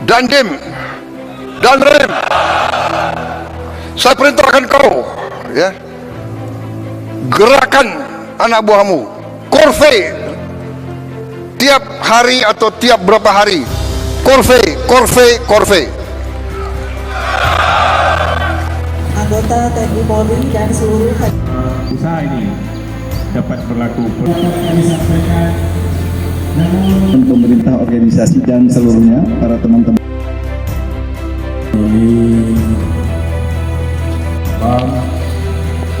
Dandim dan Rem, saya perintahkan kau, ya, gerakan anak buahmu, korve tiap hari atau tiap berapa hari, korve. Anggota TNI Polri dan seluruh usaha ini dapat berlaku. Pemerintah, organisasi dan seluruhnya, para teman-teman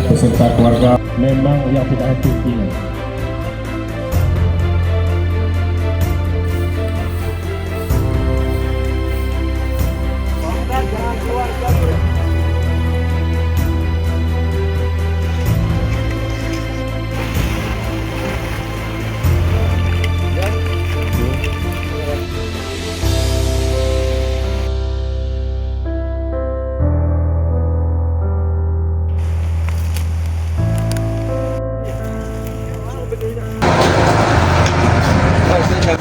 Beserta keluarga memang yang tidak hati-hati.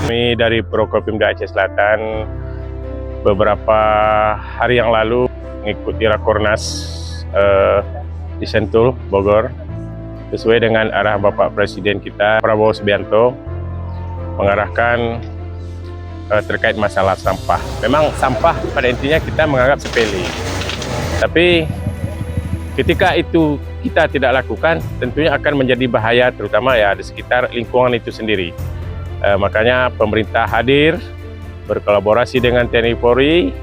Kami dari Prokopimda Aceh Selatan beberapa hari yang lalu mengikuti Rakornas di Sentul, Bogor, sesuai dengan arah Bapak Presiden kita Prabowo Subianto mengarahkan terkait masalah sampah. Memang sampah pada intinya kita menganggap sepele, tapi ketika itu kita tidak lakukan, tentunya akan menjadi bahaya, terutama ya di sekitar lingkungan itu sendiri. Makanya pemerintah hadir berkolaborasi dengan TNI Polri,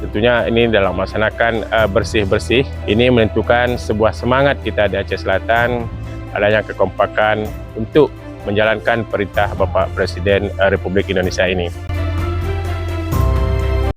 tentunya ini dalam melaksanakan bersih-bersih. Ini menentukan sebuah semangat kita di Aceh Selatan, adanya kekompakan untuk menjalankan perintah Bapak Presiden Republik Indonesia ini.